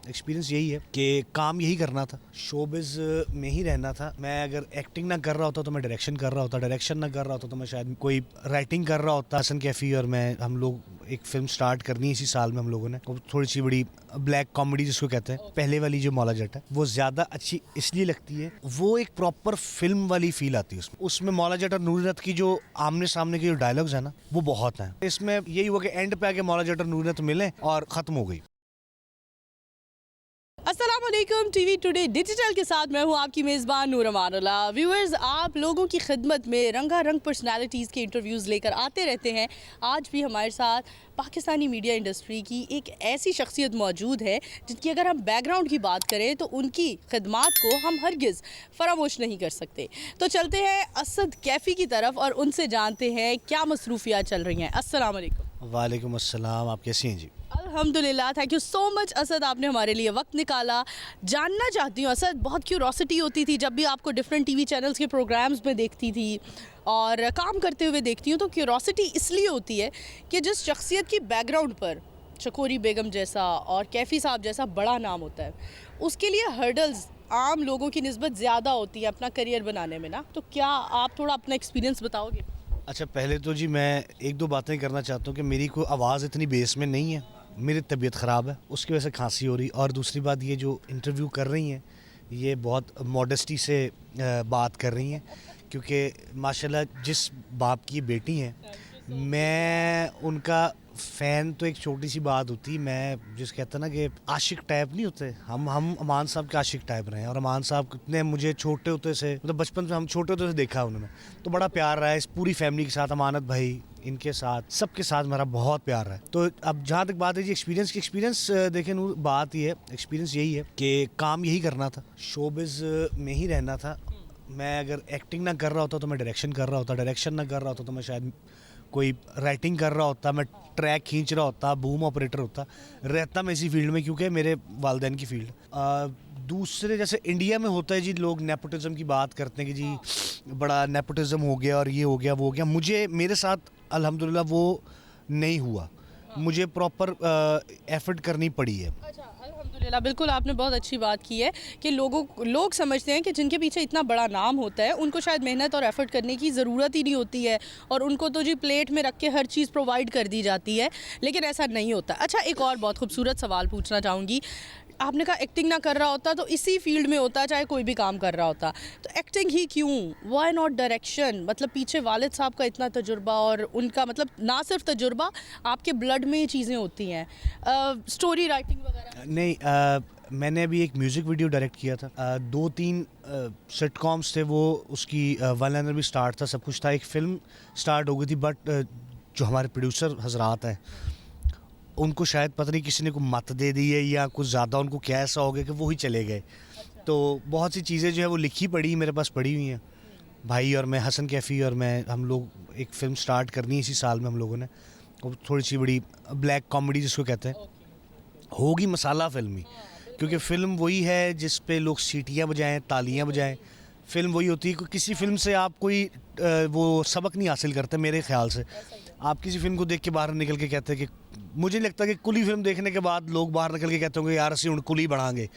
Experience यही है कि काम यही करना था, शोबिज़ में ही रहना था। मैं अगर एक्टिंग ना कर रहा होता तो मैं डायरेक्शन कर रहा होता, डायरेक्शन ना कर रहा होता तो मैं शायद कोई राइटिंग कर रहा होता। हसन कैफ़ी और मैं, हम लोग एक फ़िल्म स्टार्ट करनी है इसी साल में हम लोगों ने। वो थोड़ी सी बड़ी ब्लैक कॉमेडी जिसको कहते हैं, पहले वाली जो मौला जट है वो ज़्यादा अच्छी इसलिए लगती है, वो एक प्रॉपर फिल्म वाली फील आती है उसमें मौला जट और नूरत की जो आमने सामने के जो डायलॉग्स है ना वो बहुत हैं। इसमें यही हुआ कि एंड पे आके मौला जट और नूरत मिले और ख़त्म हो गई। अस्सलाम वालेकुम, टीवी टुडे डिजिटल के साथ मैं हूं आपकी मेज़बान नूर अमानुल्लाह। व्यूअर्स, आप लोगों की खिदमत में रंगारंग पर्सनालिटीज़ के इंटरव्यूज़ लेकर आते रहते हैं। आज भी हमारे साथ पाकिस्तानी मीडिया इंडस्ट्री की एक ऐसी शख्सियत मौजूद है जिनकी अगर हम बैकग्राउंड की बात करें तो उनकी खिदमात को हम हरगिज़ फरामोश नहीं कर सकते। तो चलते हैं असद कैफ़ी की तरफ और उनसे जानते हैं क्या मसरूफियात चल रही हैं। अस्सलाम वालेकुम। वालेकुम अस्सलाम, आप कैसी हैं जी? अल्हम्दुलिल्लाह, thank you so much Asad, आपने हमारे लिए वक्त निकाला। जानना चाहती हूँ असद, बहुत क्यूरोसिटी होती थी जब भी आपको डिफरेंट टीवी चैनल्स के प्रोग्राम्स में देखती थी और काम करते हुए देखती हूँ, तो क्यूरोसिटी इसलिए होती है कि जिस शख्सियत की बैकग्राउंड पर चकोरी बेगम जैसा और कैफ़ी साहब जैसा बड़ा नाम होता है, उसके लिए हर्डल्स आम लोगों की निस्बत ज़्यादा होती है अपना करियर बनाने में ना। तो क्या आप थोड़ा अपना एक्सपीरियंस बताओगे? अच्छा, पहले तो जी मैं एक दो बातें करना चाहता हूँ कि मेरी कोई आवाज़ इतनी बेस में नहीं है, मेरी तबीयत ख़राब है, उसकी वजह से खांसी हो रही। और दूसरी बात, ये जो इंटरव्यू कर रही हैं ये बहुत मॉडेस्टी से बात कर रही हैं, क्योंकि माशाल्लाह जिस बाप की बेटी हैं, मैं उनका फ़ैन तो एक छोटी सी बात होती, मैं जिस कहते हैं ना कि आशिक टाइप नहीं होते, हम अमान साहब के आशिक टाइप रहे हैं। और अमान साहब कितने मुझे छोटे होते से, मतलब बचपन से, हम छोटे होते से देखा है उन्होंने, तो बड़ा प्यार रहा है इस पूरी फैमिली के साथ, अमानत भाई इनके साथ, सबके साथ मेरा बहुत प्यार है। तो अब जहाँ तक बात है जी एक्सपीरियंस की, एक्सपीरियंस देखें नूर, बात ये है, एक्सपीरियंस यही है कि काम यही करना था, शोबिज़ में ही रहना था। मैं अगर एक्टिंग ना कर रहा होता तो मैं डायरेक्शन कर रहा होता, डायरेक्शन ना कर रहा होता तो मैं शायद कोई राइटिंग कर रहा होता, मैं ट्रैक खींच रहा होता, बूम ऑपरेटर होता, रहता मैं इसी फील्ड में, क्योंकि मेरे वालिदैन की फील्ड। दूसरे जैसे इंडिया में होता है जी, लोग नेपोटिज्म की बात करते हैं कि जी बड़ा नेपोटिज्म हो गया और ये हो गया वो हो गया। मुझे, मेरे साथ अल्हम्दुलिल्लाह वो नहीं हुआ, मुझे प्रॉपर एफर्ट करनी पड़ी है। अच्छा, अल्हम्दुलिल्लाह, बिल्कुल आपने बहुत अच्छी बात की है कि लोग समझते हैं कि जिनके पीछे इतना बड़ा नाम होता है उनको शायद मेहनत और एफर्ट करने की ज़रूरत ही नहीं होती है और उनको तो जी प्लेट में रख के हर चीज़ प्रोवाइड कर दी जाती है, लेकिन ऐसा नहीं होता। अच्छा, एक और बहुत खूबसूरत सवाल पूछना चाहूँगी। आपने कहा एक्टिंग ना कर रहा होता तो इसी फील्ड में होता, चाहे कोई भी काम कर रहा होता, तो एक्टिंग ही क्यों, व्हाई नॉट डायरेक्शन? मतलब पीछे वालिद साहब का इतना तजुर्बा और उनका, मतलब ना सिर्फ तजुर्बा, आपके ब्लड में ये चीज़ें होती हैं, स्टोरी राइटिंग वगैरह। नहीं, मैंने अभी एक म्यूज़िक वीडियो डायरेक्ट किया था, 2-3 सिटकॉम्स थे वो, उसकी वन लाइनर भी स्टार्ट था, सब कुछ था, एक फ़िल्म स्टार्ट हो गई थी। बट जो हमारे प्रोड्यूसर हजरात हैं, उनको शायद पता नहीं किसी ने को मत दे दी है या कुछ ज़्यादा उनको क्या ऐसा हो गया कि वो ही चले गए। तो बहुत सी चीज़ें जो है वो लिखी पड़ी मेरे पास पड़ी हुई हैं। भाई और मैं, हसन कैफ़ी और मैं, हम लोग एक फ़िल्म स्टार्ट करनी है इसी साल में हम लोगों ने। वो थोड़ी सी बड़ी ब्लैक कॉमेडी जिसको कहते हैं, होगी मसाला फ़िल्म ही, क्योंकि फ़िल्म वही है जिस पे लोग सीटियाँ बजाएं, तालियाँ बजाएं। फ़िल्म वही होती है कि किसी फ़िल्म से आप कोई वो सबक नहीं हासिल करते मेरे ख़्याल से। आप किसी फ़िल्म को देख के बाहर निकल के कहते हैं कि, मुझे नहीं लगता कि कुली फ़िल्म देखने के बाद लोग बाहर निकल के कहते होंगे यार असी हुण कुली बनांगे।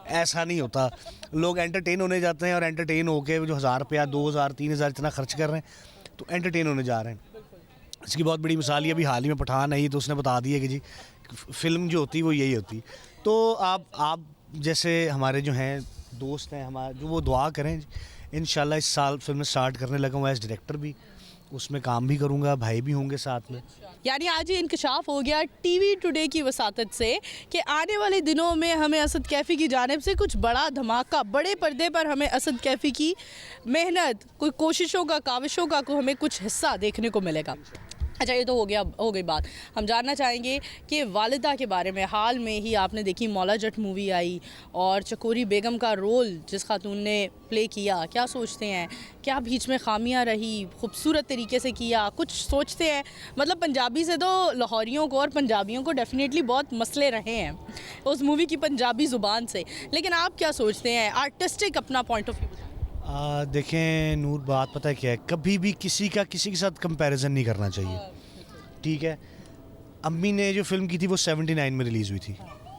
ऐसा नहीं होता। लोग एंटरटेन होने जाते हैं और एंटरटेन होके जो 1000 रुपया, 2000, 3000 इतना खर्च कर रहे हैं तो एंटरटेन होने जा रहे हैं। इसकी बहुत बड़ी मिसाल ये अभी हाल ही में पठान आई तो उसने बता दिया कि जी फ़िल्म जो होती है वो यही होती है। तो आप जैसे हमारे जो हैं दोस्त हैं हमारे, जो वो दुआ करें, इंशाल्लाह इस साल फिल्म स्टार्ट करने लगा हूँ एज डायरेक्टर भी, उसमें काम भी करूँगा, भाई भी होंगे साथ में। यानी आज ये इंकशाफ हो गया टीवी टुडे की वसातत से कि आने वाले दिनों में हमें असद कैफ़ी की जानिब से कुछ बड़ा धमाका, बड़े पर्दे पर हमें असद कैफ़ी की मेहनत, कोई कोशिशों का, काविशों का को हमें कुछ हिस्सा देखने को मिलेगा। अच्छा, ये तो हो गई बात। हम जानना चाहेंगे कि वालिदा के बारे में। हाल में ही आपने देखी मौला जट मूवी आई और चकोरी बेगम का रोल जिस खातून ने प्ले किया, क्या सोचते हैं? क्या बीच में खामियां रही? खूबसूरत तरीके से किया, कुछ सोचते हैं? मतलब पंजाबी से तो लाहौरियों को और पंजाबियों को डेफिनेटली बहुत मसले रहे हैं उस मूवी की पंजाबी ज़ुबान से, लेकिन आप क्या सोचते हैं आर्टिस्टिक अपना पॉइंट ऑफ व्यू? देखें नूर, बात पता है क्या है, कभी भी किसी के साथ कंपैरिजन नहीं करना चाहिए, ठीक है। अम्मी ने जो फिल्म की थी वो 79 में रिलीज़ हुई थी,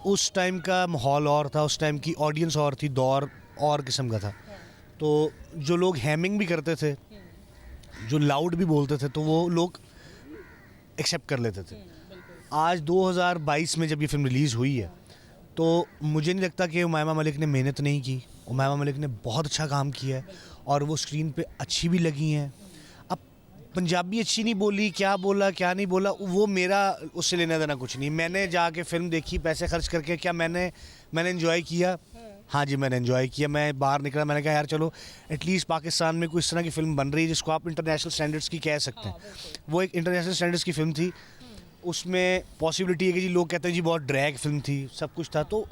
उस टाइम का माहौल और था, उस टाइम की ऑडियंस और थी, दौर और किस्म का था। तो जो लोग हैमिंग भी करते थे, जो लाउड भी बोलते थे, तो वो लोग एक्सेप्ट कर लेते थे। आज 2022 में जब ये फिल्म रिलीज़ हुई है, तो मुझे नहीं लगता कि उमैमा मलिक ने मेहनत नहीं की। उमैमा मलिक ने बहुत अच्छा काम किया है और वो स्क्रीन पे अच्छी भी लगी हैं। अब पंजाबी अच्छी नहीं बोली, क्या बोला क्या नहीं बोला, वो मेरा उससे लेना देना कुछ नहीं। मैंने जाके फ़िल्म देखी पैसे खर्च करके, क्या मैंने एंजॉय किया? हाँ जी, मैंने एंजॉय किया। मैं बाहर निकला, मैंने कहा यार चलो एटलीस्ट पाकिस्तान में कोई इस तरह की फ़िल्म बन रही है जिसको आप इंटरनेशनल स्टैंडर्ड्स की कह सकते हैं। वो एक इंटरनेशनल स्टैंडर्ड्स की फ़िल्म थी। उसमें पॉसिबिलिटी है कि जी लोग कहते हैं जी बहुत ड्रैग फिल्म थी, सब कुछ था, तो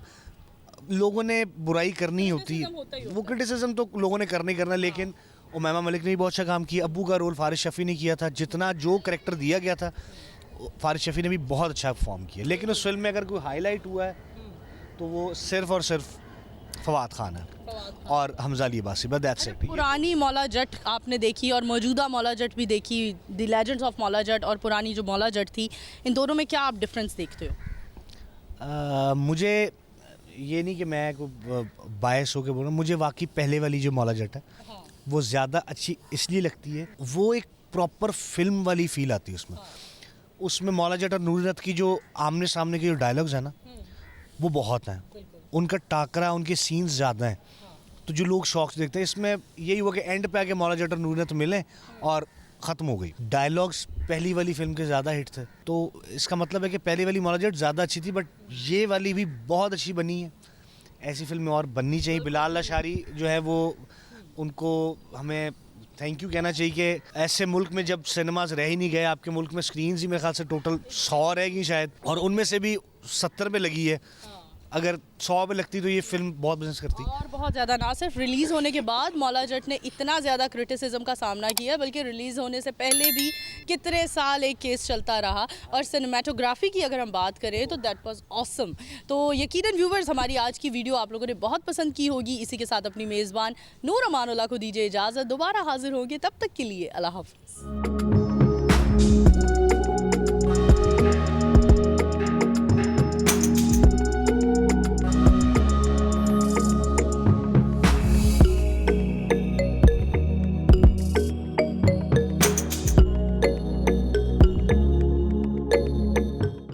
लोगों ने बुराई करनी होती है, वो क्रिटिसिज्म तो लोगों ने करना ही करना। लेकिन उमैमा मलिक ने भी बहुत अच्छा काम किया। अब्बू का रोल फारिस शफ़ी ने किया था, जितना जो करैक्टर दिया गया था फारिस शफ़ी ने भी बहुत अच्छा परफॉर्म किया। लेकिन उस फिल्म में अगर कोई हाईलाइट हुआ है तो वो सिर्फ और सिर्फ फवाद खान है और हमजा अली अब्बासी, बस दैट्स इट। पुरानी मौला जट आपने देखी और मौजूदा मौला जट भी देखी, the legends of Maula Jatt और पुरानी जो मौला जट थी, इन दोनों में क्या आप डिफरेंस देखते हो? मुझे ये नहीं कि मैं को बायस होकर बोल रहा हूँ, मुझे वाकई पहले वाली जो मौला जट है वो ज़्यादा अच्छी इसलिए लगती है, वो एक प्रॉपर फिल्म वाली फील आती है उसमें। उसमें मौला जट और नूरी रत की जो आमने सामने के जो डायलॉग्स हैं ना, वो बहुत हैं, उनका टाकरा, उनके सीन्स ज़्यादा हैं, तो जो लोग शौक से देखते हैं। इसमें यही हुआ कि एंड पे आके मौला जट और नूरी रत मिले और ख़त्म हो गई। डायलॉग्स पहली वाली फिल्म के ज़्यादा हिट थे, तो इसका मतलब है कि पहली वाली मौला जट ज़्यादा अच्छी थी, बट ये वाली भी बहुत अच्छी बनी है। ऐसी फिल्में और बननी चाहिए। बिलाल लाशारी जो है वो, उनको हमें थैंक यू कहना चाहिए कि ऐसे मुल्क में जब सिनेमाज रह ही नहीं गए, आपके मुल्क में स्क्रीन्स ही मेरे ख्याल से टोटल 100 रहेगी शायद, और उनमें से भी 70 पे लगी है। अगर 100 पे लगती तो ये फिल्म बहुत बिजनेस करती। और बहुत ज़्यादा, ना सिर्फ रिलीज़ होने के बाद मौला जट ने इतना ज़्यादा क्रिटिसिज्म का सामना किया, बल्कि रिलीज़ होने से पहले भी कितने साल एक केस चलता रहा। और सिनेमेटोग्राफी की अगर हम बात करें तो दैट वाज ऑसम। तो यकीनन व्यूवर्स, हमारी आज की वीडियो आप लोगों ने बहुत पसंद की होगी। इसी के साथ अपनी मेज़बान नूर अमानुल्लाह को दीजिए इजाज़त, दोबारा हाजिर होंगे, तब तक के लिए अल्लाह हाफ़िज़।